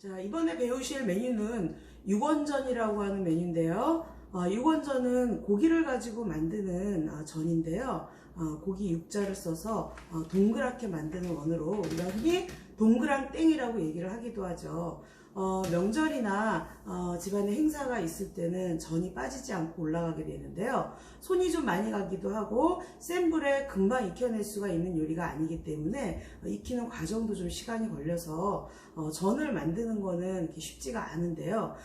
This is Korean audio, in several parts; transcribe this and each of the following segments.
자, 이번에 배우실 메뉴는 육원전이라고 하는 메뉴인데요. 육원전은 고기를 가지고 만드는 전인데요. 고기 육자를 써서 동그랗게 만드는 원으로 우리가 흔히 동그랑땡이라고 얘기를 하기도 하죠. 명절이나 집안에 행사가 있을 때는 전이 빠지지 않고 올라가게 되는데요. 손이 좀 많이 가기도 하고 센 불에 금방 익혀낼 수가 있는 요리가 아니기 때문에 익히는 과정도 좀 시간이 걸려서 전을 만드는 거는 그렇게 쉽지가 않은데요.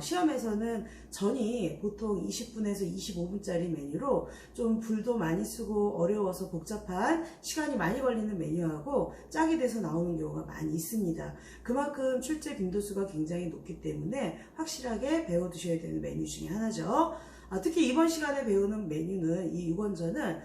시험에서는 전이 보통 20분에서 25분짜리 메뉴로 좀 불도 많이 쓰고 어려워서 복잡한 시간이 많이 걸리는 메뉴하고 짝이 돼서 나오는 경우가 많이 있습니다. 그만큼 출제 빈도수가 굉장히 높기 때문에 확실하게 배워두셔야 되는 메뉴 중에 하나죠. 특히 이번 시간에 배우는 메뉴는 이 육원전은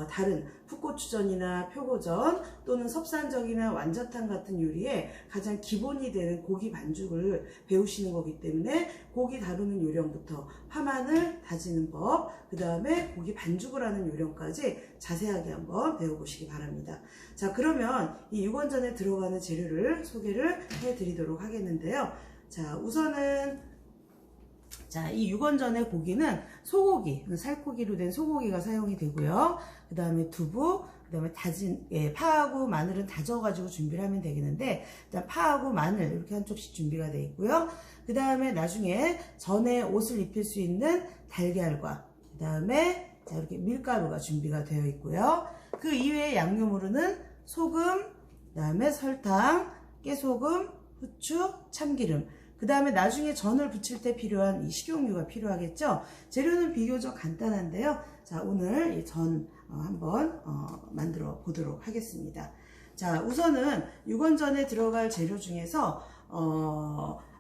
다른 풋고추전이나 표고전 또는 섭산적이나 완자탕 같은 요리에 가장 기본이 되는 고기 반죽을 배우시는 거기 때문에 고기 다루는 요령부터 파마늘 다지는 법, 그 다음에 고기 반죽을 하는 요령까지 자세하게 한번 배워보시기 바랍니다. 자, 그러면 이 육원전에 들어가는 재료를 소개를 해드리도록 하겠는데요. 자, 우선은 이 육원전의 고기는 소고기, 살코기로 된 소고기가 사용이 되고요. 그 다음에 두부, 그 다음에 다진 파하고 마늘은 다져가지고 준비를 하면 되겠는데, 일단 파하고 마늘 이렇게 한쪽씩 준비가 되어 있고요. 그 다음에 나중에 전에 옷을 입힐 수 있는 달걀과 그 다음에 이렇게 밀가루가 준비가 되어 있고요. 그 이외의 양념으로는 소금, 그 다음에 설탕, 깨소금, 후추, 참기름, 그 다음에 나중에 전을 부칠 때 필요한 이 식용유가 필요하겠죠. 재료는 비교적 간단한데요. 자, 오늘 이 전 한번 만들어 보도록 하겠습니다. 자, 우선은 육원전에 들어갈 재료 중에서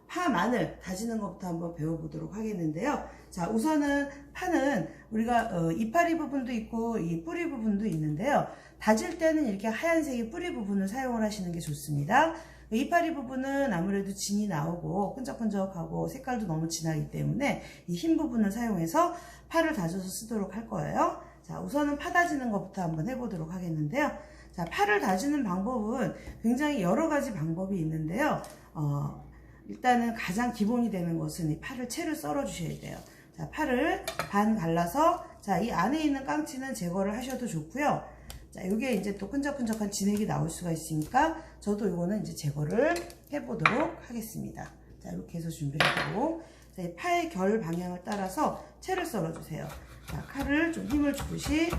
파, 마늘 다지는 것부터 한번 배워보도록 하겠는데요. 자, 우선은 파는 우리가 이파리 부분도 있고 이 뿌리 부분도 있는데요. 다질 때는 이렇게 하얀색의 뿌리 부분을 사용을 하시는 게 좋습니다. 이파리 부분은 아무래도 진이 나오고 끈적끈적하고 색깔도 너무 진하기 때문에 이 흰 부분을 사용해서 파를 다져서 쓰도록 할 거예요. 자, 우선은 파 다지는 것부터 한번 해보도록 하겠는데요. 자, 파를 다지는 방법은 굉장히 여러 가지 방법이 있는데요. 일단은 가장 기본이 되는 것은 이 파를 채를 썰어 주셔야 돼요. 자, 파를 반 갈라서 자, 이 안에 있는 깡치는 제거를 하셔도 좋고요. 자, 요게 이제 또 끈적끈적한 진액이 나올 수가 있으니까 저도 요거는 이제 제거를 해보도록 하겠습니다. 자, 이렇게 해서 준비를 하고, 자, 이 파의 결 방향을 따라서 채를 썰어주세요. 자, 칼을 좀 힘을 주듯이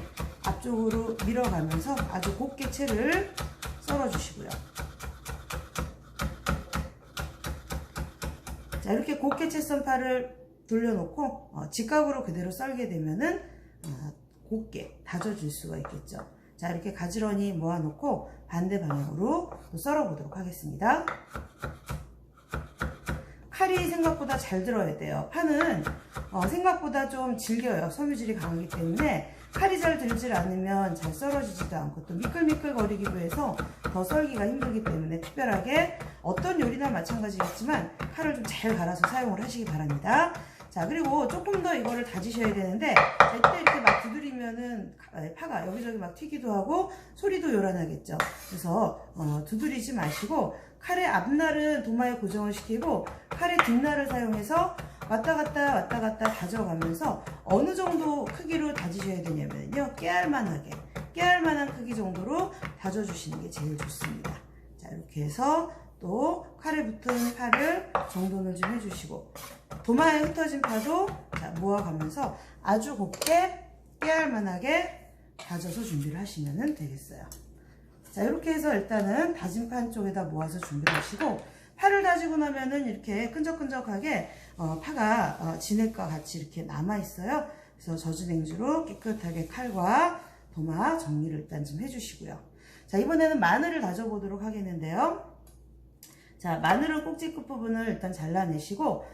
앞쪽으로 밀어가면서 아주 곱게 채를 썰어주시고요. 자, 이렇게 곱게 채 썬 파를 돌려놓고 직각으로 그대로 썰게 되면은 곱게 다져줄 수가 있겠죠. 자, 이렇게 가지런히 모아놓고 반대 방향으로 또 썰어보도록 하겠습니다. 칼이 생각보다 잘 들어야 돼요. 파는 생각보다 좀 질겨요. 섬유질이 강하기 때문에 칼이 잘 들질 않으면 잘 썰어지지도 않고 또 미끌미끌거리기도 해서 더 썰기가 힘들기 때문에 특별하게 어떤 요리나 마찬가지겠지만 칼을 좀 잘 갈아서 사용을 하시기 바랍니다. 자, 그리고 조금 더 이거를 다지셔야 되는데, 이때 이렇게 막 두드리면은 파가 여기저기 막 튀기도 하고 소리도 요란하겠죠. 그래서 두드리지 마시고 칼의 앞날은 도마에 고정을 시키고 칼의 뒷날을 사용해서 왔다 갔다 다져가면서 어느 정도 크기로 다지셔야 되냐면요, 깨알만한 크기 정도로 다져주시는 게 제일 좋습니다. 자, 이렇게 해서 또 칼에 붙은 파를 정돈을 좀 해주시고 도마에 흩어진 파도 자, 모아가면서 아주 곱게 깨알만하게 다져서 준비를 하시면 되겠어요. 자, 이렇게 해서 일단은 다진 파 한쪽에다 모아서 준비를 하시고, 파를 다지고 나면은 이렇게 끈적끈적하게 파가 진액과 같이 이렇게 남아 있어요. 그래서 젖은행주로 깨끗하게 칼과 도마 정리를 일단 좀 해주시고요. 자, 이번에는 마늘을 다져 보도록 하겠는데요. 자, 마늘은 꼭지 끝부분을 일단 잘라내시고,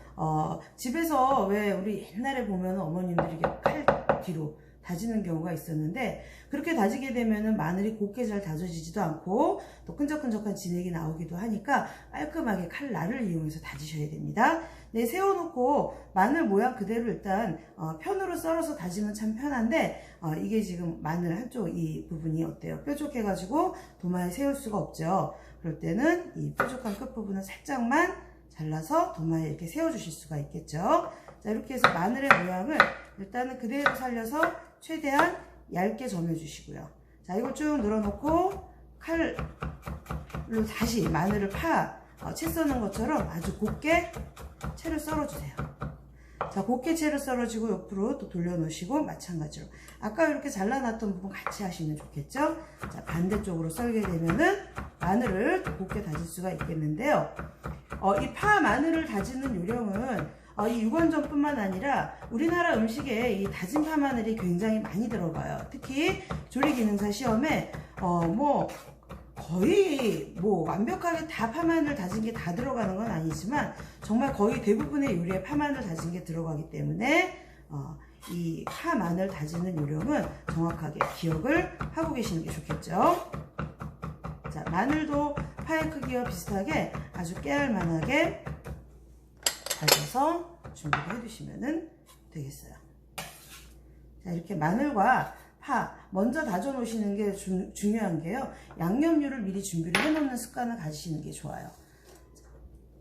집에서 왜 우리 옛날에 보면 어머님들이 이렇게 칼 뒤로 다지는 경우가 있었는데, 그렇게 다지게 되면은 마늘이 곱게 잘 다져지지도 않고 또 끈적끈적한 진액이 나오기도 하니까 깔끔하게 칼날을 이용해서 다지셔야 됩니다. 네, 세워놓고 마늘 모양 그대로 일단 편으로 썰어서 다지면 참 편한데 이게 지금 마늘 한쪽 이 부분이 어때요? 뾰족해가지고 도마에 세울 수가 없죠. 그럴 때는 이 뾰족한 끝부분을 살짝만 잘라서 도마에 이렇게 세워주실 수가 있겠죠. 자, 이렇게 해서 마늘의 모양을 일단은 그대로 살려서 최대한 얇게 점여주시고요. 자, 이거 쭉 늘어놓고 칼로 다시 마늘을 채 써는 것처럼 아주 곱게 채를 썰어주세요. 자, 곱게 채를 썰어주고 옆으로 또 돌려놓으시고 마찬가지로 아까 이렇게 잘라놨던 부분 같이 하시면 좋겠죠. 자, 반대쪽으로 썰게 되면은 마늘을 또 곱게 다질 수가 있겠는데요. 이 파 마늘을 다지는 요령은 이 육원전뿐만 아니라 우리나라 음식에 이 다진 파 마늘이 굉장히 많이 들어가요. 특히 조리기능사 시험에 거의 완벽하게 다 파마늘 다진 게 다 들어가는 건 아니지만 정말 거의 대부분의 요리에 파마늘 다진 게 들어가기 때문에 이 파마늘 다지는 요령은 정확하게 기억을 하고 계시는 게 좋겠죠. 자, 마늘도 파의 크기와 비슷하게 아주 깨알만하게 다져서 준비를 해두시면 되겠어요. 자, 이렇게 마늘과 파 먼저 다져 놓으시는 게 중요한 게요. 양념류를 미리 준비를 해 놓는 습관을 가지시는 게 좋아요.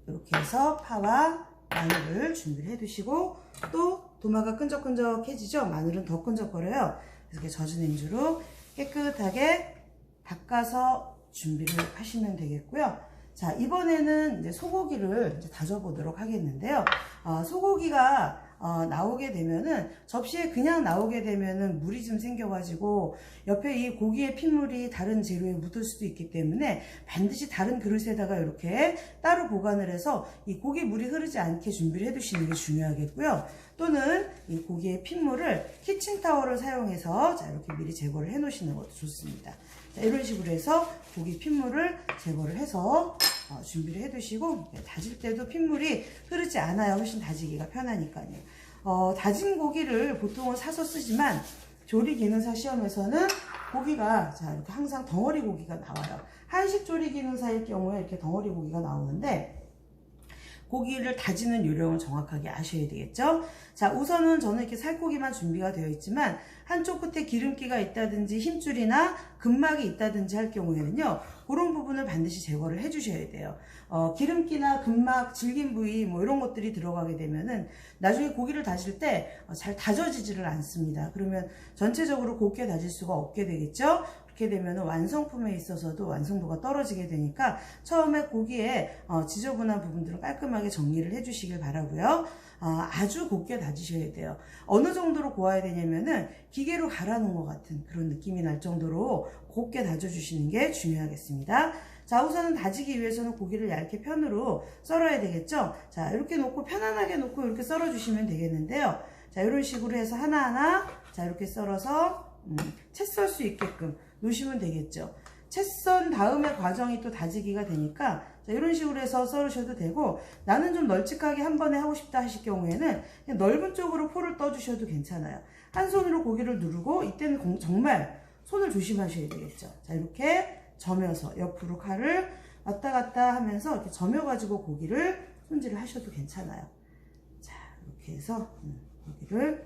이렇게 해서 파와 마늘을 준비를 해 두시고 또 도마가 끈적끈적해지죠. 마늘은 더 끈적거려요. 이렇게 젖은 행주로 깨끗하게 닦아서 준비를 하시면 되겠고요. 자, 이번에는 이제 소고기를 이제 다져 보도록 하겠는데요. 소고기가 나오게 되면은 접시에 그냥 나오게 되면은 물이 좀 생겨가지고 옆에 이 고기의 핏물이 다른 재료에 묻을 수도 있기 때문에 반드시 다른 그릇에다가 이렇게 따로 보관을 해서 이 고기 물이 흐르지 않게 준비를 해 두시는 게 중요하겠고요. 또는 이 고기의 핏물을 키친타월을 사용해서 자, 이렇게 미리 제거를 해 놓으시는 것도 좋습니다. 자, 이런 식으로 해서 고기 핏물을 제거를 해서 준비를 해 두시고 다질 때도 핏물이 흐르지 않아야 훨씬 다지기가 편하니까요. 다진 고기를 보통은 사서 쓰지만 조리기능사 시험에서는 고기가 자, 이렇게 항상 덩어리 고기가 나와요. 한식 조리기능사일 경우에 이렇게 덩어리 고기가 나오는데 고기를 다지는 요령을 정확하게 아셔야 되겠죠. 자, 우선은 저는 이렇게 살코기만 준비가 되어 있지만 한쪽 끝에 기름기가 있다든지 힘줄이나 근막이 있다든지 할 경우에는요, 그런 부분을 반드시 제거를 해 주셔야 돼요. 기름기나 근막, 질긴 부위 이런 것들이 들어가게 되면은 나중에 고기를 다질 때 잘 다져지지를 않습니다. 그러면 전체적으로 곱게 다질 수가 없게 되겠죠. 그렇게 되면 완성품에 있어서도 완성도가 떨어지게 되니까 처음에 고기에 지저분한 부분들은 깔끔하게 정리를 해 주시길 바라고요. 아주 곱게 다지셔야 돼요. 어느 정도로 고아야 되냐면은 기계로 갈아놓은 것 같은 그런 느낌이 날 정도로 곱게 다져주시는 게 중요하겠습니다. 자, 우선은 다지기 위해서는 고기를 얇게 편으로 썰어야 되겠죠. 자, 이렇게 놓고 편안하게 놓고 이렇게 썰어 주시면 되겠는데요. 자, 이런 식으로 해서 하나하나 자, 이렇게 썰어서 채 썰 수 있게끔 놓으시면 되겠죠. 채 썬 다음에 과정이 또 다지기가 되니까 자, 이런 식으로 해서 썰으셔도 되고, 나는 좀 널찍하게 한 번에 하고 싶다 하실 경우에는 그냥 넓은 쪽으로 포를 떠주셔도 괜찮아요. 한 손으로 고기를 누르고 이때는 정말 손을 조심하셔야 되겠죠. 자, 이렇게 점여서 옆으로 칼을 왔다 갔다 하면서 이렇게 점여가지고 고기를 손질을 하셔도 괜찮아요. 자, 이렇게 해서 고기를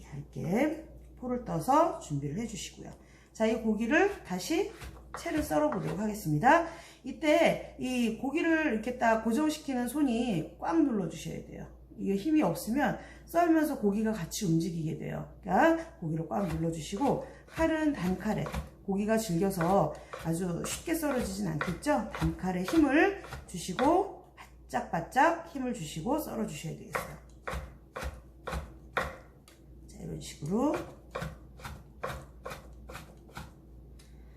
얇게 포를 떠서 준비를 해주시고요. 자, 이 고기를 다시 채를 썰어 보도록 하겠습니다. 이때 이 고기를 이렇게 딱 고정시키는 손이 꽉 눌러 주셔야 돼요. 이게 힘이 없으면 썰면서 고기가 같이 움직이게 돼요. 그러니까 고기를 꽉 눌러 주시고, 칼은 단칼에, 고기가 질겨서 아주 쉽게 썰어지진 않겠죠. 단칼에 힘을 주시고 바짝바짝 힘을 주시고 썰어 주셔야 되겠어요. 자, 이런 식으로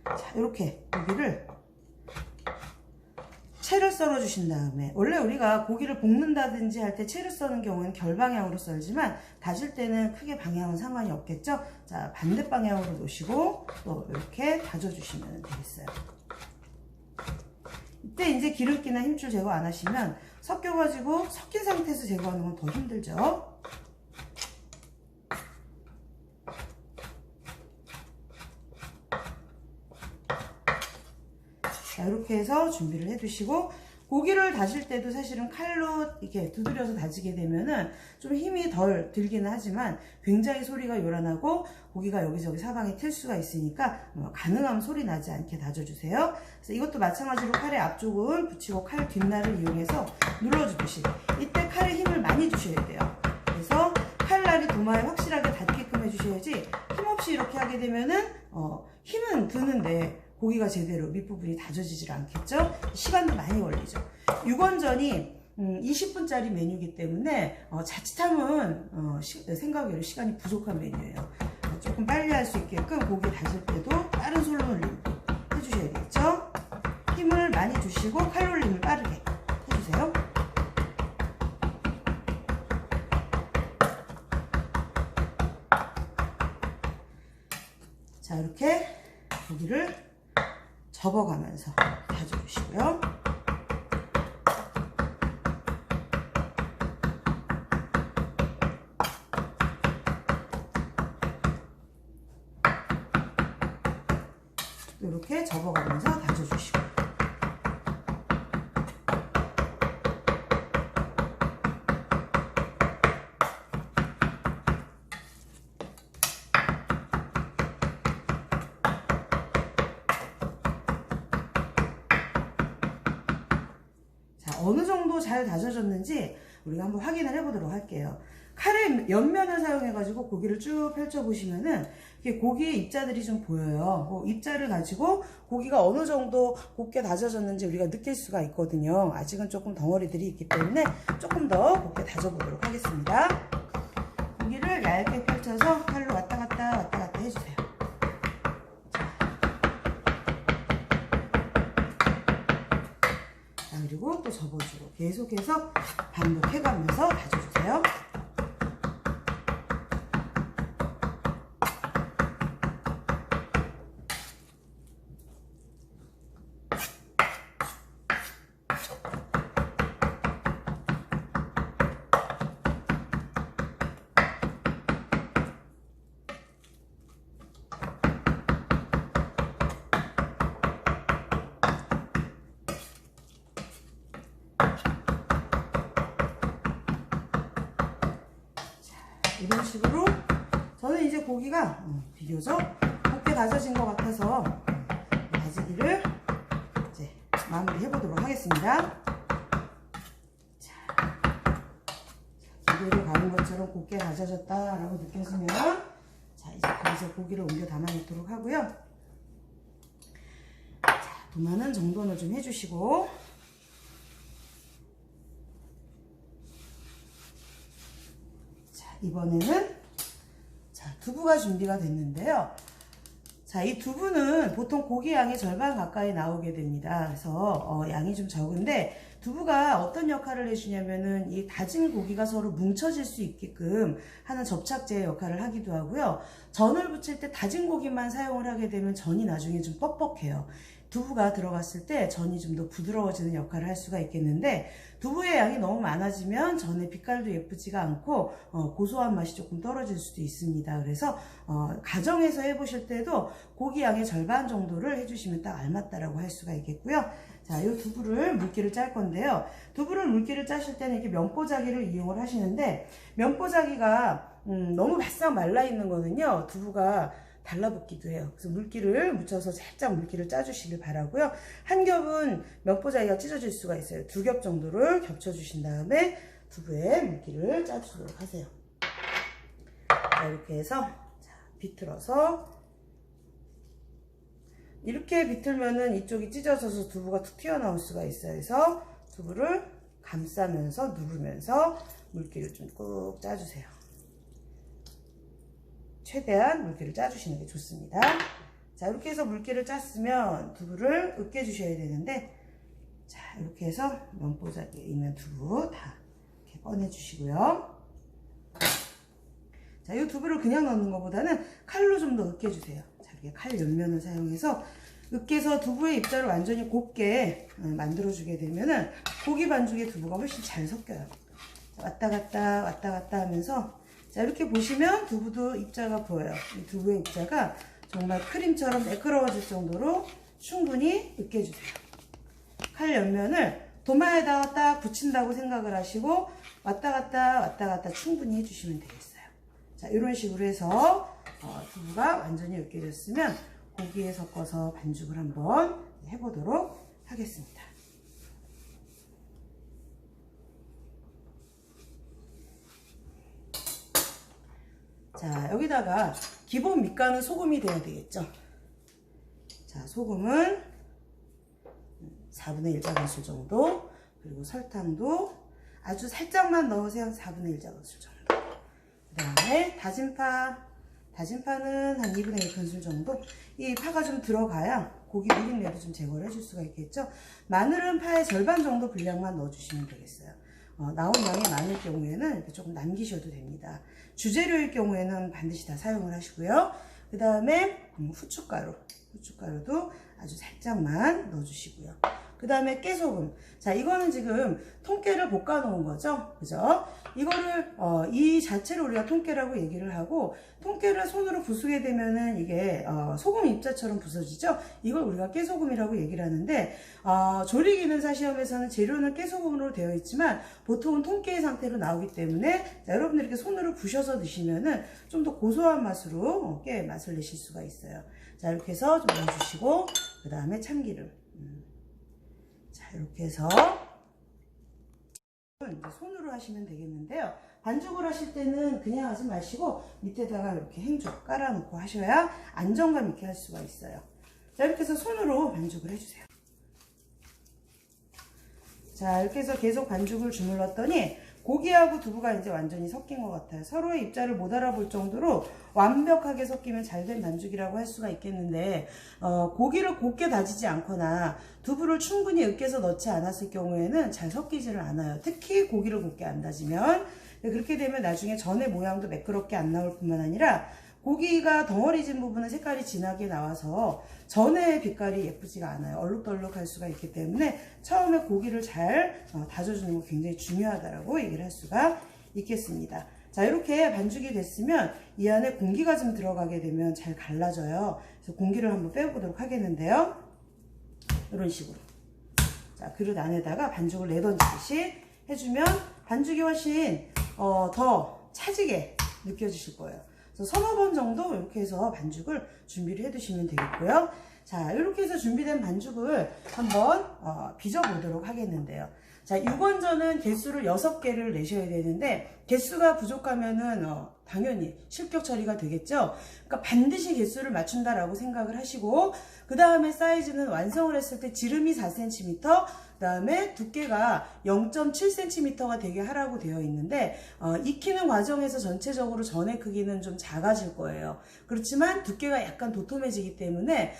자, 이렇게 고기를 채를 썰어 주신 다음에, 원래 우리가 고기를 볶는다든지 할 때 채를 써는 경우는 결방향으로 썰지만 다질 때는 크게 방향은 상관이 없겠죠. 자, 반대 방향으로 놓으시고 또 이렇게 다져 주시면 되겠어요. 이때 이제 기름기나 힘줄 제거 안 하시면 섞여가지고 섞인 상태에서 제거하는 건 더 힘들죠. 자, 이렇게 해서 준비를 해 두시고, 고기를 다질 때도 사실은 칼로 이렇게 두드려서 다지게 되면은 좀 힘이 덜 들기는 하지만 굉장히 소리가 요란하고 고기가 여기저기 사방에 튈 수가 있으니까 가능하면 소리 나지 않게 다져주세요. 그래서 이것도 마찬가지로 칼의 앞쪽을 붙이고 칼 뒷날을 이용해서 눌러주듯이 이때 칼에 힘을 많이 주셔야 돼요. 그래서 칼날이 도마에 확실하게 닿게끔 해주셔야지 힘없이 이렇게 하게 되면은 힘은 드는데 고기가 제대로 밑부분이 다져지질 않겠죠? 시간도 많이 걸리죠. 육원전이 20분짜리 메뉴이기 때문에 자칫하면 생각외로 시간이 부족한 메뉴예요. 조금 빨리 할 수 있게끔 고기 다질 때도 빠른 솔로를 해주셔야 되겠죠? 힘을 많이 주시고 칼로리를 빠르게 해주세요. 자, 이렇게 고기를 접어가면서 다져주시고요. 이렇게 접어가면서 다져주시고. 어느 정도 잘 다져졌는지 우리가 한번 확인을 해보도록 할게요. 칼의 옆면을 사용해 가지고 고기를 쭉 펼쳐 보시면은 고기의 입자들이 좀 보여요. 입자를 가지고 고기가 어느 정도 곱게 다져졌는지 우리가 느낄 수가 있거든요. 아직은 조금 덩어리들이 있기 때문에 조금 더 곱게 다져 보도록 하겠습니다. 고기를 얇게 펼쳐서 칼로 왔다 갔다 해주세요. 그리고 또 접어주고 계속해서 반복해가면서 다져주세요. 이런 식으로 저는 이제 고기가 비교적 곱게 다져진 것 같아서 다지기를 이제 마무리 해보도록 하겠습니다. 자, 기계를 가는 것처럼 곱게 다져졌다라고 느껴지면 자, 이제 거기서 고기를 옮겨 담아놓도록 하고요. 자, 도마는 정돈을 좀 해주시고 이번에는 자, 두부가 준비가 됐는데요. 자, 이 두부는 보통 고기 양의 절반 가까이 나오게 됩니다. 그래서 양이 좀 적은데 두부가 어떤 역할을 해주냐면은 이 다진 고기가 서로 뭉쳐질 수 있게끔 하는 접착제 역할을 하기도 하고요. 전을 부칠 때 다진 고기만 사용을 하게 되면 전이 나중에 좀 뻑뻑해요. 두부가 들어갔을 때 전이 좀 더 부드러워지는 역할을 할 수가 있겠는데 두부의 양이 너무 많아지면 전의 빛깔도 예쁘지가 않고 고소한 맛이 조금 떨어질 수도 있습니다. 그래서 가정에서 해보실 때도 고기 양의 절반 정도를 해주시면 딱 알맞다라고 할 수가 있겠고요. 자, 이 두부를 물기를 짤 건데요. 두부를 물기를 짜실 때는 이렇게 면보자기를 이용을 하시는데 면보자기가 너무 바싹 말라 있는 거는요 두부가 달라붙기도 해요. 그래서 물기를 묻혀서 살짝 물기를 짜주시길 바라고요. 한 겹은 면보자기가 찢어질 수가 있어요. 2겹 정도를 겹쳐주신 다음에 두부에 물기를 짜주도록 하세요. 자, 이렇게 해서 자, 비틀어서 이렇게 비틀면은 이쪽이 찢어져서 두부가 툭 튀어나올 수가 있어요. 그래서 두부를 감싸면서 누르면서 물기를 좀 꾹 짜주세요. 최대한 물기를 짜주시는 게 좋습니다. 자, 이렇게 해서 물기를 짰으면 두부를 으깨주셔야 되는데 자, 이렇게 해서 면보자기에 있는 두부 다 이렇게 꺼내주시고요. 자, 이 두부를 그냥 넣는 것보다는 칼로 좀 더 으깨주세요. 자, 이렇게 칼 옆면을 사용해서 으깨서 두부의 입자를 완전히 곱게 만들어주게 되면은 고기 반죽에 두부가 훨씬 잘 섞여요. 자, 왔다 갔다 하면서 자, 이렇게 보시면 두부도 입자가 보여요. 이 두부의 입자가 정말 크림처럼 매끄러워질 정도로 충분히 으깨주세요. 칼 옆면을 도마에다가 딱 붙인다고 생각을 하시고 왔다 갔다 충분히 해주시면 되겠어요. 자, 이런 식으로 해서 두부가 완전히 으깨졌으면 고기에 섞어서 반죽을 한번 해보도록 하겠습니다. 자, 여기다가 기본 밑간은 소금이 돼야 되겠죠. 자, 소금은 4분의 1작은술 정도, 그리고 설탕도 아주 살짝만 넣으세요. 4분의 1작은술 정도. 그 다음에 다진파는 한 2분의 1큰술 정도. 이 파가 좀 들어가야 고기 누린내도 좀 제거를 해줄 수가 있겠죠. 마늘은 파의 절반 정도 분량만 넣어주시면 되겠어요. 나온 양이 많을 경우에는 이렇게 조금 남기셔도 됩니다. 주재료일 경우에는 반드시 다 사용을 하시고요. 그 다음에 후춧가루도 아주 살짝만 넣어주시고요. 그 다음에 깨소금. 자, 이거는 지금 통깨를 볶아 놓은 거죠. 그죠? 이거를, 이 자체를 우리가 통깨라고 얘기를 하고, 통깨를 손으로 부수게 되면은 이게, 소금 입자처럼 부서지죠? 이걸 우리가 깨소금이라고 얘기를 하는데, 조리기능사 시험에서는 재료는 깨소금으로 되어 있지만, 보통은 통깨의 상태로 나오기 때문에, 자, 여러분들 이렇게 손으로 부셔서 드시면은 좀 더 고소한 맛으로 깨 맛을 내실 수가 있어요. 자, 이렇게 해서 좀 넣어주시고, 그 다음에 참기름. 자, 이렇게 해서 이제 손으로 하시면 되겠는데요. 반죽을 하실 때는 그냥 하지 마시고 밑에다가 이렇게 행주 깔아놓고 하셔야 안정감 있게 할 수가 있어요. 자, 이렇게 해서 손으로 반죽을 해주세요. 자, 이렇게 해서 계속 반죽을 주물렀더니 고기하고 두부가 이제 완전히 섞인 것 같아요. 서로의 입자를 못 알아볼 정도로 완벽하게 섞이면 잘된 반죽이라고 할 수가 있겠는데, 고기를 곱게 다지지 않거나 두부를 충분히 으깨서 넣지 않았을 경우에는 잘 섞이지를 않아요. 특히 고기를 곱게 안 다지면. 그렇게 되면 나중에 전의 모양도 매끄럽게 안 나올 뿐만 아니라 고기가 덩어리진 부분은 색깔이 진하게 나와서 전의 빛깔이 예쁘지가 않아요. 얼룩덜룩할 수가 있기 때문에 처음에 고기를 잘 다져주는 거 굉장히 중요하다고 얘기를 할 수가 있겠습니다. 자, 이렇게 반죽이 됐으면 이 안에 공기가 좀 들어가게 되면 잘 갈라져요. 그래서 공기를 한번 빼보도록 하겠는데요. 이런 식으로. 자, 그릇 안에다가 반죽을 내던지듯이 해주면 반죽이 훨씬 더 차지게 느껴지실 거예요. 그래서 서너 번 정도 이렇게 해서 반죽을 준비를 해 두시면 되겠고요. 자, 이렇게 해서 준비된 반죽을 한번 빚어 보도록 하겠는데요. 자, 육원전은 개수를 6개를 내셔야 되는데 개수가 부족하면은 당연히 실격 처리가 되겠죠. 그러니까 반드시 개수를 맞춘다라고 생각을 하시고, 그 다음에 사이즈는 완성을 했을 때 지름이 4cm, 그 다음에 두께가 0.7cm가 되게 하라고 되어 있는데, 익히는 과정에서 전체적으로 전의 크기는 좀 작아질 거예요. 그렇지만 두께가 약간 도톰해지기 때문에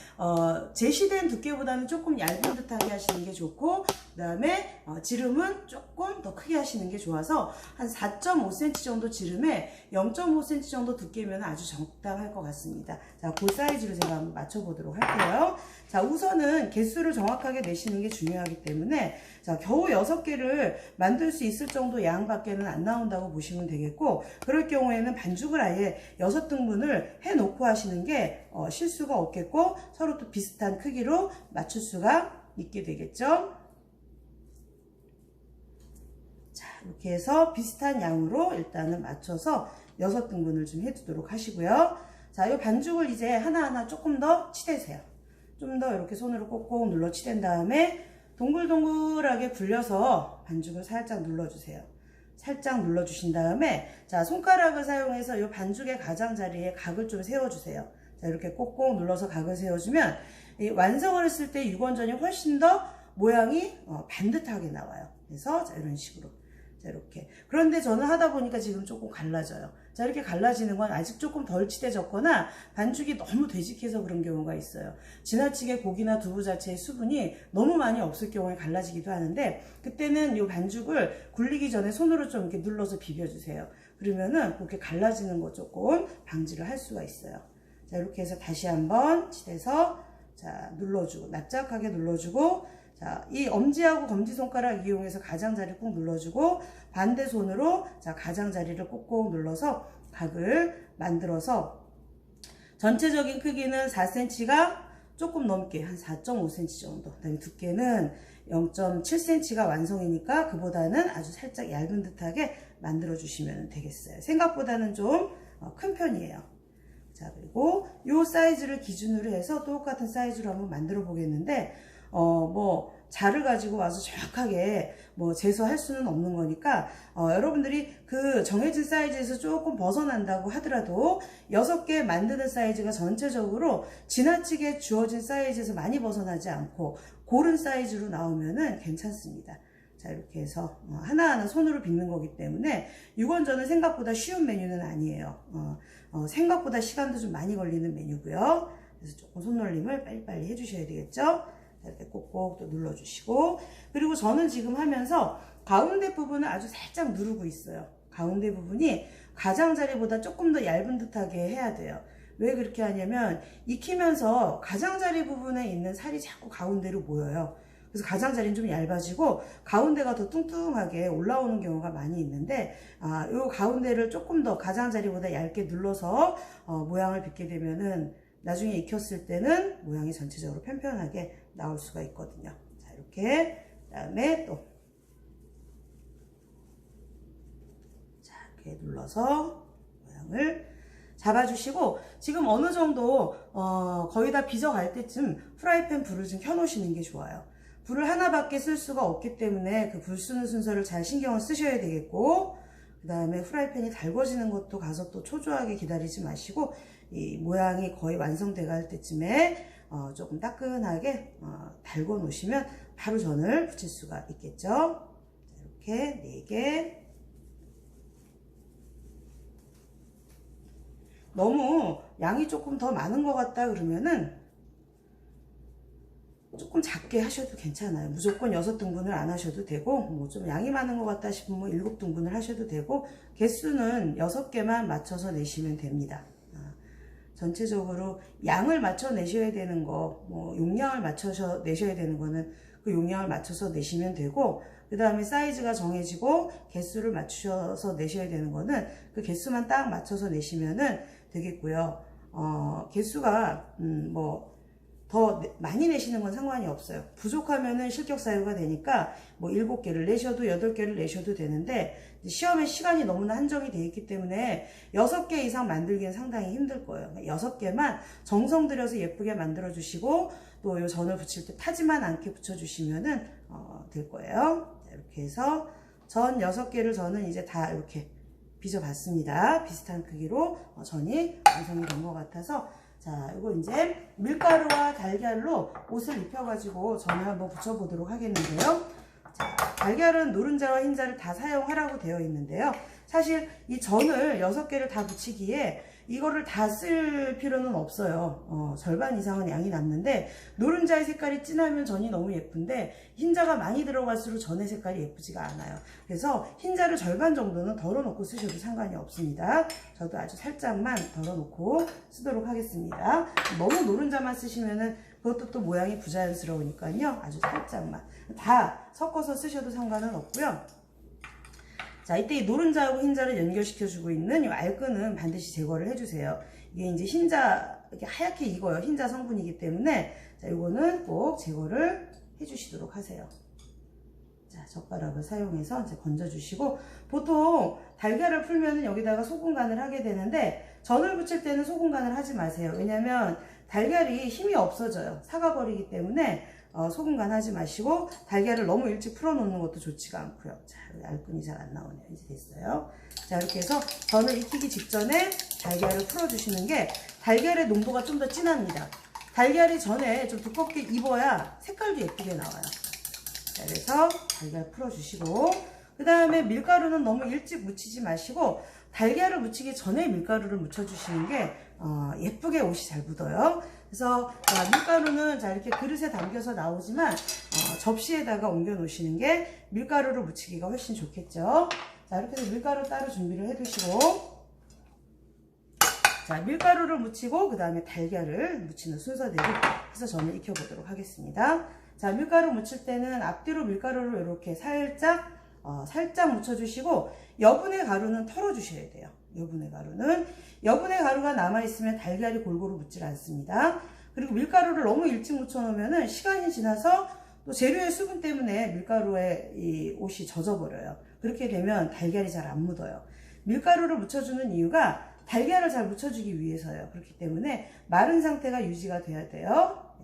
제시된 두께보다는 조금 얇은 듯하게 하시는 게 좋고, 그 다음에 지름은 조금 더 크게 하시는 게 좋아서 한 4.5cm 정도 지름에 0.5cm 정도 두께면 아주 적당할 것 같습니다. 자, 그 사이즈로 제가 한번 맞춰보도록 할게요. 자, 우선은 개수를 정확하게 내시는 게 중요하기 때문에, 자, 겨우 6개를 만들 수 있을 정도 양밖에는 안 나온다고 보시면 되겠고, 그럴 경우에는 반죽을 아예 6등분을 해놓고 하시는 게 실수가 없겠고, 서로 또 비슷한 크기로 맞출 수가 있게 되겠죠. 자, 이렇게 해서 비슷한 양으로 일단은 맞춰서 6등분을 좀 해두도록 하시고요. 자, 이 반죽을 이제 하나하나 조금 더 치대세요. 좀 더 이렇게 손으로 꼭꼭 눌러 치댄 다음에 동글동글하게 굴려서 반죽을 살짝 눌러주세요. 살짝 눌러주신 다음에, 자, 손가락을 사용해서 이 반죽의 가장자리에 각을 좀 세워주세요. 자, 이렇게 꼭꼭 눌러서 각을 세워주면 이 완성을 했을 때 육원전이 훨씬 더 모양이 반듯하게 나와요. 그래서 자, 이런 식으로. 자, 이렇게. 그런데 저는 하다 보니까 지금 조금 갈라져요. 자, 이렇게 갈라지는 건 아직 조금 덜 치대졌거나 반죽이 너무 되직해서 그런 경우가 있어요. 지나치게 고기나 두부 자체의 수분이 너무 많이 없을 경우에 갈라지기도 하는데, 그때는 이 반죽을 굴리기 전에 손으로 좀 이렇게 눌러서 비벼주세요. 그러면은 그렇게 갈라지는 거 조금 방지를 할 수가 있어요. 자, 이렇게 해서 다시 한번 치대서, 자, 눌러주고, 납작하게 눌러주고, 자, 이 엄지하고 검지손가락 이용해서 가장자리를 꾹 눌러주고, 반대 손으로 자, 가장자리를 꾹꾹 눌러서 각을 만들어서 전체적인 크기는 4cm가 조금 넘게 한 4.5cm 정도, 그 다음에 두께는 0.7cm가 완성이니까 그보다는 아주 살짝 얇은 듯하게 만들어 주시면 되겠어요. 생각보다는 좀 큰 편이에요. 자, 그리고 요 사이즈를 기준으로 해서 똑같은 사이즈로 한번 만들어 보겠는데, 뭐 자를 가지고 와서 정확하게 뭐 재서할 수는 없는 거니까, 여러분들이 그 정해진 사이즈에서 조금 벗어난다고 하더라도 6개 만드는 사이즈가 전체적으로 지나치게 주어진 사이즈에서 많이 벗어나지 않고 고른 사이즈로 나오면은 괜찮습니다. 자, 이렇게 해서 하나하나 손으로 빚는 거기 때문에 6원전은 생각보다 쉬운 메뉴는 아니에요. 생각보다 시간도 좀 많이 걸리는 메뉴고요. 그래서 조금 손놀림을 빨리빨리 해주셔야 되겠죠. 이렇게 꼭꼭 또 눌러주시고, 그리고 저는 지금 하면서 가운데 부분을 아주 살짝 누르고 있어요. 가운데 부분이 가장자리보다 조금 더 얇은 듯하게 해야 돼요. 왜 그렇게 하냐면 익히면서 가장자리 부분에 있는 살이 자꾸 가운데로 모여요. 그래서 가장자리는 좀 얇아지고 가운데가 더 뚱뚱하게 올라오는 경우가 많이 있는데, 요 가운데를 조금 더 가장자리보다 얇게 눌러서 모양을 빚게 되면은 나중에 익혔을 때는 모양이 전체적으로 편편하게 나올 수가 있거든요. 자, 이렇게 그다음에 또 자, 이렇게 눌러서 모양을 잡아주시고, 지금 어느 정도 거의 다 빚어갈 때쯤 프라이팬 불을 좀 켜놓으시는 게 좋아요. 불을 하나밖에 쓸 수가 없기 때문에 그 불 쓰는 순서를 잘 신경을 쓰셔야 되겠고, 그 다음에 프라이팬이 달궈지는 것도 가서 또 초조하게 기다리지 마시고, 이 모양이 거의 완성돼 갈 때쯤에 조금 따끈하게 달궈 놓으시면 바로 전을 붙일 수가 있겠죠. 자, 이렇게 4개. 너무 양이 조금 더 많은 것 같다 그러면은 조금 작게 하셔도 괜찮아요. 무조건 6등분을 안 하셔도 되고, 뭐 좀 양이 많은 것 같다 싶으면 7등분을 하셔도 되고, 개수는 6개만 맞춰서 내시면 됩니다. 전체적으로 양을 맞춰 내셔야 되는 거, 뭐 용량을 맞춰서 내셔야 되는 거는 그 용량을 맞춰서 내시면 되고, 그 다음에 사이즈가 정해지고 개수를 맞추셔서 내셔야 되는 거는 그 개수만 딱 맞춰서 내시면은 되겠고요. 개수가 뭐 더 많이 내시는 건 상관이 없어요. 부족하면은 실격 사유가 되니까 뭐 7개를 내셔도 8개를 내셔도 되는데, 시험에 시간이 너무나 한정이 되어 있기 때문에 6개 이상 만들기는 상당히 힘들 거예요. 6개만 정성 들여서 예쁘게 만들어 주시고, 또 요 전을 붙일 때 타지만 않게 붙여 주시면은 될 거예요. 자, 이렇게 해서 전 6개를 저는 이제 다 이렇게 빚어 봤습니다. 비슷한 크기로 전이 완성이 된 것 같아서, 자, 이거 이제 밀가루와 달걀로 옷을 입혀가지고 전을 한번 붙여보도록 하겠는데요. 자, 달걀은 노른자와 흰자를 다 사용하라고 되어 있는데요. 사실 이 전을 6개를 다 붙이기에 이거를 다 쓸 필요는 없어요. 절반 이상은 양이 남는데, 노른자의 색깔이 진하면 전이 너무 예쁜데 흰자가 많이 들어갈수록 전의 색깔이 예쁘지가 않아요. 그래서 흰자를 절반 정도는 덜어놓고 쓰셔도 상관이 없습니다. 저도 아주 살짝만 덜어놓고 쓰도록 하겠습니다. 너무 노른자만 쓰시면은 그것도 또 모양이 부자연스러우니까요. 아주 살짝만. 다 섞어서 쓰셔도 상관은 없고요. 자, 이때 이 노른자하고 흰자를 연결시켜주고 있는 이 알끈은 반드시 제거를 해주세요. 이게 이제 흰자, 이렇게 하얗게 익어요. 흰자 성분이기 때문에. 자, 이거는 꼭 제거를 해주시도록 하세요. 자, 젓가락을 사용해서 이제 건져주시고, 보통 달걀을 풀면은 여기다가 소금 간을 하게 되는데, 전을 부칠 때는 소금 간을 하지 마세요. 왜냐면 달걀이 힘이 없어져요. 사가버리기 때문에 소금 간 하지 마시고, 달걀을 너무 일찍 풀어 놓는 것도 좋지가 않고요. 자, 여기 알끈이 잘 안 나오네요. 이제 됐어요. 자, 이렇게 해서 전을 익히기 직전에 달걀을 풀어 주시는 게 달걀의 농도가 좀 더 진합니다. 달걀이 전에 좀 두껍게 익어야 색깔도 예쁘게 나와요. 자, 그래서 달걀 풀어 주시고, 그 다음에 밀가루는 너무 일찍 묻히지 마시고 달걀을 묻히기 전에 밀가루를 묻혀 주시는 게 예쁘게 옷이 잘 묻어요. 그래서 밀가루는 자, 이렇게 그릇에 담겨서 나오지만 접시에다가 옮겨 놓으시는 게 밀가루를 묻히기가 훨씬 좋겠죠. 자, 이렇게 해서 밀가루 따로 준비를 해 두시고, 자, 밀가루를 묻히고 그 다음에 달걀을 묻히는 순서대로 해서 전을 익혀 보도록 하겠습니다. 자, 밀가루 묻힐 때는 앞뒤로 밀가루를 이렇게 살짝 묻혀 주시고, 여분의 가루는 털어 주셔야 돼요. 여분의 가루가 남아 있으면 달걀이 골고루 묻질 않습니다. 그리고 밀가루를 너무 일찍 묻혀놓으면 시간이 지나서 또 재료의 수분 때문에 밀가루에 이 옷이 젖어버려요. 그렇게 되면 달걀이 잘 안 묻어요. 밀가루를 묻혀주는 이유가 달걀을 잘 묻혀주기 위해서요. 그렇기 때문에 마른 상태가 유지가 돼야 돼요.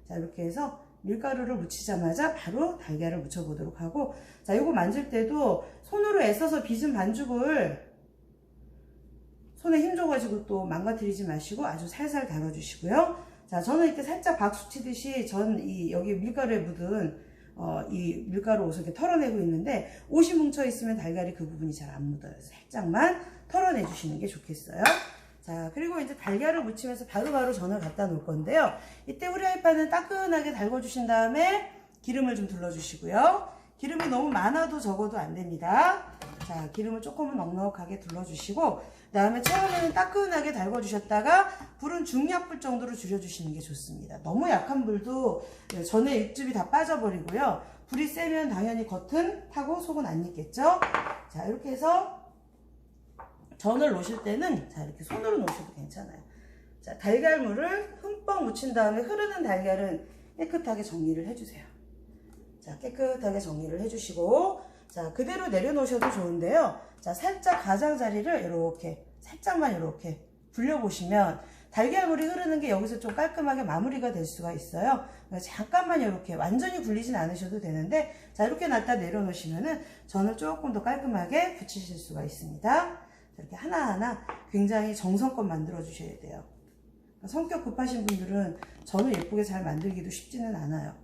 자, 이렇게 해서 밀가루를 묻히자마자 바로 달걀을 묻혀보도록 하고, 자, 이거 만질 때도 손으로 애써서 빚은 반죽을 손에 힘줘가지고 또 망가뜨리지 마시고 아주 살살 다뤄주시고요. 자, 저는 이렇게 살짝 박수 치듯이 여기 밀가루에 묻은 이 밀가루 옷을 이렇게 털어내고 있는데, 옷이 뭉쳐 있으면 달걀이 그 부분이 잘 안 묻어요. 살짝만 털어내 주시는 게 좋겠어요. 자, 그리고 이제 달걀을 무치면서 바로바로 전을 갖다 놓을 건데요. 이때 후라이팬은 따끈하게 달궈주신 다음에 기름을 좀 둘러주시고요. 기름이 너무 많아도 적어도 안 됩니다. 자, 기름을 조금은 넉넉하게 둘러주시고, 그 다음에 처음에는 따끈하게 달궈주셨다가 불은 중약불 정도로 줄여주시는 게 좋습니다. 너무 약한 불도 전에 육즙이 다 빠져버리고요. 불이 세면 당연히 겉은 타고 속은 안 익겠죠. 자, 이렇게 해서 전을 놓으실 때는 자, 이렇게 손으로 놓으셔도 괜찮아요. 자, 달걀물을 흠뻑 묻힌 다음에 흐르는 달걀은 깨끗하게 정리를 해주세요. 자, 깨끗하게 정리를 해주시고, 자, 그대로 내려놓으셔도 좋은데요. 자, 살짝 가장자리를 이렇게 살짝만 이렇게 불려보시면 달걀물이 흐르는 게 여기서 좀 깔끔하게 마무리가 될 수가 있어요. 잠깐만 이렇게 완전히 굴리진 않으셔도 되는데, 자, 이렇게 놨다 내려놓으시면은 전을 조금 더 깔끔하게 부치실 수가 있습니다. 이렇게 하나하나 굉장히 정성껏 만들어 주셔야 돼요. 성격 급하신 분들은 전을 예쁘게 잘 만들기도 쉽지는 않아요.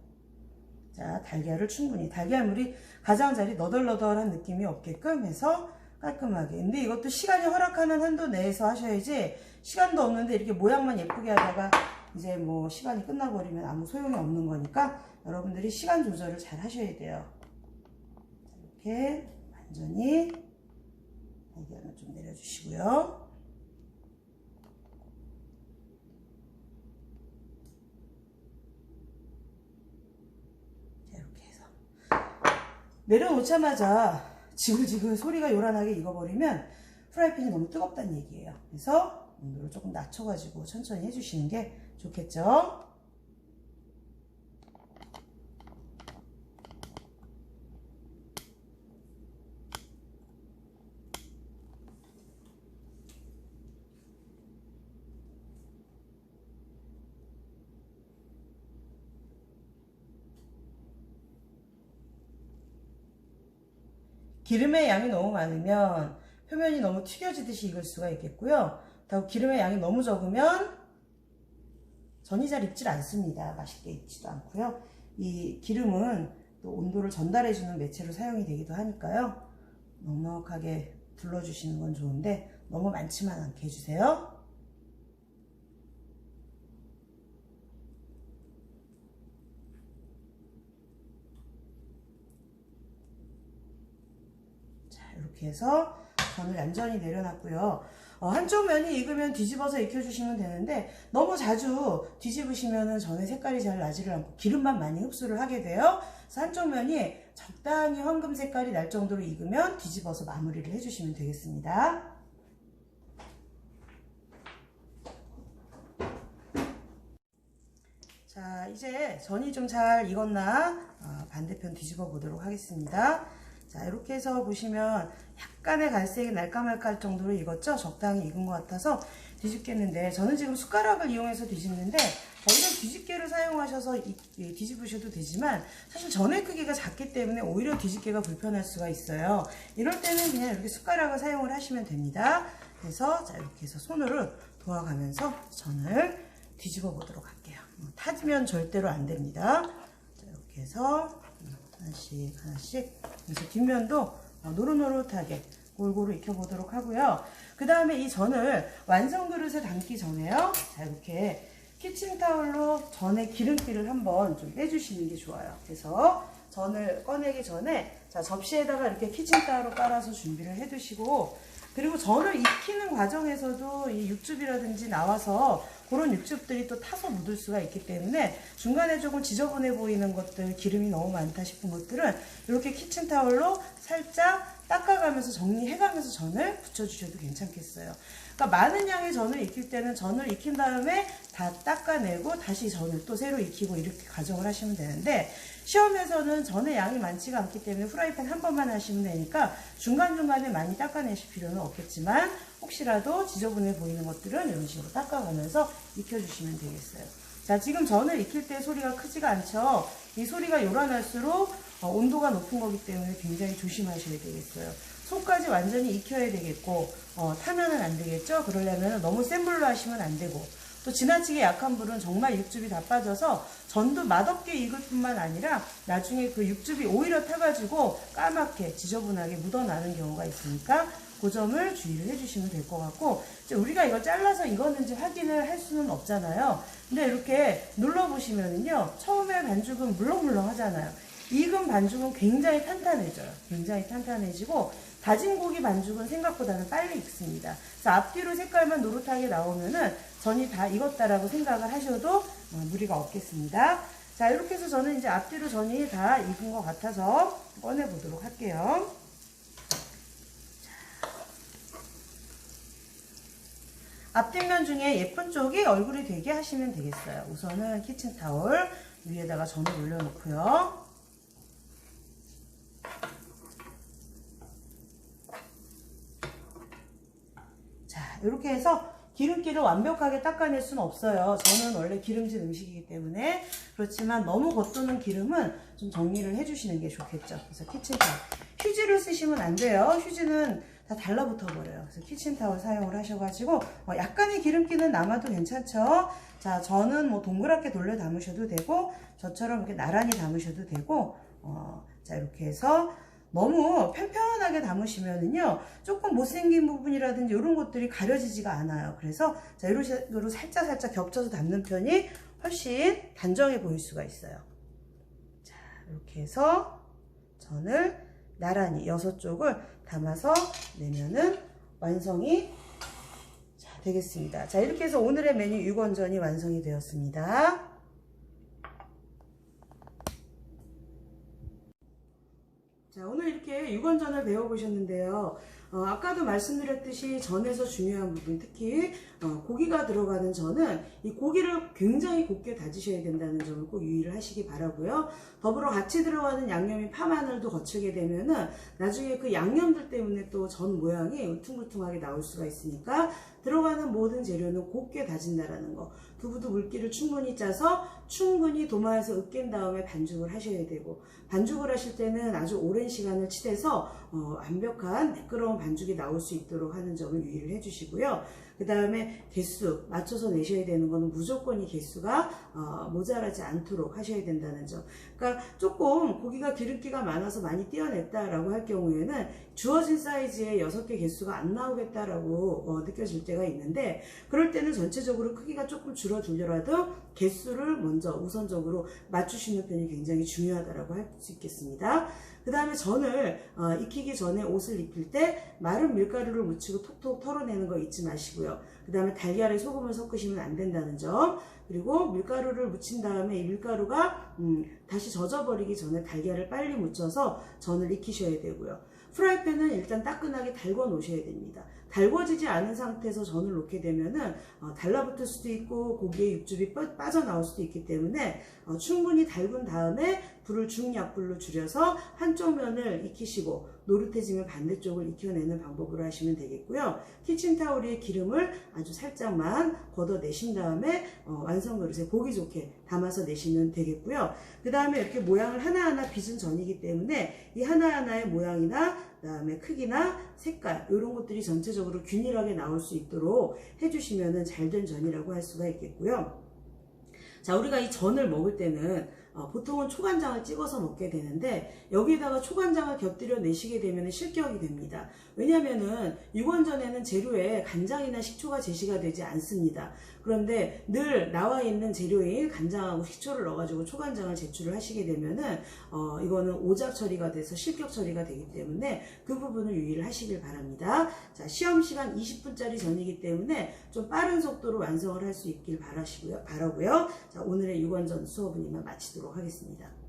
자, 달걀을 충분히, 달걀물이 가장자리 너덜너덜한 느낌이 없게끔 해서 깔끔하게. 근데 이것도 시간이 허락하는 한도 내에서 하셔야지, 시간도 없는데 이렇게 모양만 예쁘게 하다가 이제 뭐 시간이 끝나버리면 아무 소용이 없는 거니까 여러분들이 시간 조절을 잘 하셔야 돼요. 이렇게 완전히 달걀을 좀 내려주시고요. 이렇게 해서 내려놓자마자 지글지글 소리가 요란하게 익어버리면 프라이팬이 너무 뜨겁다는 얘기예요. 그래서 온도를 조금 낮춰가지고 천천히 해주시는 게 좋겠죠. 기름의 양이 너무 많으면 표면이 너무 튀겨지듯이 익을 수가 있겠고요. 그리고 기름의 양이 너무 적으면 전이 잘 익질 않습니다. 맛있게 익지도 않고요. 이 기름은 또 온도를 전달해주는 매체로 사용이 되기도 하니까요. 넉넉하게 둘러주시는 건 좋은데 너무 많지만 않게 해주세요. 이렇게 해서 전을 얌전히 내려놨고요. 한쪽 면이 익으면 뒤집어서 익혀주시면 되는데 너무 자주 뒤집으시면 전의 색깔이 잘 나지를 않고 기름만 많이 흡수를 하게 돼요. 그래서 한쪽 면이 적당히 황금 색깔이 날 정도로 익으면 뒤집어서 마무리를 해주시면 되겠습니다. 자, 이제 전이 좀 잘 익었나 반대편 뒤집어 보도록 하겠습니다. 자, 이렇게 해서 보시면 약간의 갈색이 날까말까 할 정도로 익었죠? 적당히 익은 것 같아서 뒤집겠는데, 저는 지금 숟가락을 이용해서 뒤집는데 저희는 뒤집개를 사용하셔서 뒤집으셔도 되지만 사실 전의 크기가 작기 때문에 오히려 뒤집개가 불편할 수가 있어요. 이럴 때는 그냥 이렇게 숟가락을 사용을 하시면 됩니다. 그래서 자, 이렇게 해서 손으로 도와가면서 전을 뒤집어 보도록 할게요. 타지면 절대로 안 됩니다. 자, 이렇게 해서 하나씩 하나씩, 그래서 뒷면도 노릇노릇하게 골고루 익혀보도록 하고요. 그 다음에 이 전을 완성 그릇에 담기 전에요, 자, 이렇게 키친타올로 전에 기름기를 한번 좀 빼주시는 게 좋아요. 그래서 전을 꺼내기 전에 자, 접시에다가 이렇게 키친타올로 깔아서 준비를 해 두시고, 그리고 전을 익히는 과정에서도 이 육즙이라든지 나와서 그런 육즙들이 또 타서 묻을 수가 있기 때문에 중간에 조금 지저분해 보이는 것들, 기름이 너무 많다 싶은 것들은 이렇게 키친타올로 살짝 닦아가면서 정리해가면서 전을 부쳐주셔도 괜찮겠어요. 그러니까 많은 양의 전을 익힐 때는 전을 익힌 다음에 다 닦아내고 다시 전을 또 새로 익히고 이렇게 가정을 하시면 되는데, 시험에서는 전의 양이 많지가 않기 때문에 프라이팬 한 번만 하시면 되니까 중간중간에 많이 닦아내실 필요는 없겠지만, 혹시라도 지저분해 보이는 것들은 이런 식으로 닦아가면서 익혀주시면 되겠어요. 자, 지금 전을 익힐 때 소리가 크지가 않죠. 이 소리가 요란할수록 온도가 높은 거기 때문에 굉장히 조심하셔야 되겠어요. 속까지 완전히 익혀야 되겠고, 타면은 안 되겠죠. 그러려면 너무 센 불로 하시면 안 되고, 또 지나치게 약한 불은 정말 육즙이 다 빠져서 전도 맛없게 익을 뿐만 아니라 나중에 그 육즙이 오히려 타가지고 까맣게 지저분하게 묻어나는 경우가 있으니까 그 점을 주의를 해주시면 될 것 같고, 이제 우리가 이거 잘라서 익었는지 확인을 할 수는 없잖아요. 근데 이렇게 눌러보시면은요, 처음에 반죽은 물렁물렁 하잖아요. 익은 반죽은 굉장히 탄탄해져요. 굉장히 탄탄해지고, 다진 고기 반죽은 생각보다는 빨리 익습니다. 그래서 앞뒤로 색깔만 노릇하게 나오면은 전이 다 익었다라고 생각을 하셔도 무리가 없겠습니다. 자, 이렇게 해서 저는 이제 앞뒤로 전이 다 익은 것 같아서 꺼내 보도록 할게요. 앞뒷면 중에 예쁜 쪽이 얼굴이 되게 하시면 되겠어요. 우선은 키친타올 위에다가 전을 올려놓고요. 자, 이렇게 해서 기름기를 완벽하게 닦아낼 수는 없어요. 저는 원래 기름진 음식이기 때문에. 그렇지만 너무 겉도는 기름은 좀 정리를 해주시는 게 좋겠죠. 그래서 키친타올. 휴지를 쓰시면 안 돼요. 휴지는 다 달라붙어 버려요. 그래서 키친타올 사용을 하셔가지고 약간의 기름기는 남아도 괜찮죠. 자, 저는 뭐 동그랗게 돌려 담으셔도 되고, 저처럼 이렇게 나란히 담으셔도 되고, 자, 이렇게 해서 너무 편편하게 담으시면은요, 조금 못생긴 부분이라든지 이런 것들이 가려지지가 않아요. 그래서 자, 이런 식으로 살짝 겹쳐서 담는 편이 훨씬 단정해 보일 수가 있어요. 자, 이렇게 해서 전을 나란히 6쪽을 담아서 내면은 완성이 되겠습니다. 자, 이렇게 해서 오늘의 메뉴 육원전이 완성이 되었습니다. 자, 오늘 이렇게 육원전을 배워보셨는데요. 아까도 말씀드렸듯이 전에서 중요한 부분, 특히 고기가 들어가는 전은 이 고기를 굉장히 곱게 다지셔야 된다는 점을 꼭 유의를 하시기 바라고요. 더불어 같이 들어가는 양념인 파마늘도 거치게 되면은 나중에 그 양념들 때문에 또 전 모양이 울퉁불퉁하게 나올 수가 있으니까 들어가는 모든 재료는 곱게 다진다라는 거. 두부도 물기를 충분히 짜서 충분히 도마에서 으깬 다음에 반죽을 하셔야 되고, 반죽을 하실 때는 아주 오랜 시간을 치대서 완벽한 매끄러운 반죽이 나올 수 있도록 하는 점을 유의를 해주시고요. 그 다음에 개수 맞춰서 내셔야 되는 거는 무조건 이 개수가 모자라지 않도록 하셔야 된다는 점. 그러니까 조금 고기가 기름기가 많아서 많이 띄어냈다라고 할 경우에는 주어진 사이즈의 6개 개수가 안 나오겠다라고 느껴질 때가 있는데, 그럴 때는 전체적으로 크기가 조금 줄어들더라도 개수를 먼저 우선적으로 맞추시는 편이 굉장히 중요하다라고 할 수 있겠습니다. 그 다음에 전을 익히기 전에 옷을 입힐 때 마른 밀가루를 묻히고 톡톡 털어내는 거 잊지 마시고요. 그 다음에 달걀에 소금을 섞으시면 안 된다는 점, 그리고 밀가루를 묻힌 다음에 이 밀가루가 다시 젖어버리기 전에 달걀을 빨리 묻혀서 전을 익히셔야 되고요. 프라이팬은 일단 따끈하게 달궈 놓으셔야 됩니다. 달궈지지 않은 상태에서 전을 놓게 되면은 달라붙을 수도 있고 고기의 육즙이 빠져나올 수도 있기 때문에 충분히 달군 다음에 불을 중약불로 줄여서 한쪽 면을 익히시고 노릇해지면 반대쪽을 익혀내는 방법으로 하시면 되겠고요. 키친타올 위에 기름을 아주 살짝만 걷어내신 다음에 완성 그릇에 보기 좋게 담아서 내시면 되겠고요. 그 다음에 이렇게 모양을 하나하나 빚은 전이기 때문에 이 하나하나의 모양이나 그 다음에 크기나 색깔 이런 것들이 전체적으로 균일하게 나올 수 있도록 해주시면 잘된 전이라고 할 수가 있겠고요. 자, 우리가 이 전을 먹을 때는 보통은 초간장을 찍어서 먹게 되는데, 여기에다가 초간장을 곁들여 내시게 되면 실격이 됩니다. 왜냐면은 육원전에는 재료에 간장이나 식초가 제시가 되지 않습니다. 그런데 늘 나와 있는 재료인 간장하고 식초를 넣어가지고 초간장을 제출을 하시게 되면은 이거는 오작 처리가 돼서 실격 처리가 되기 때문에 그 부분을 유의를 하시길 바랍니다. 자, 시험 시간 20분짜리 전이기 때문에 좀 빠른 속도로 완성을 할 수 있길 바라고요. 자, 오늘의 육원전 수업은 이만 마치도록 하겠습니다.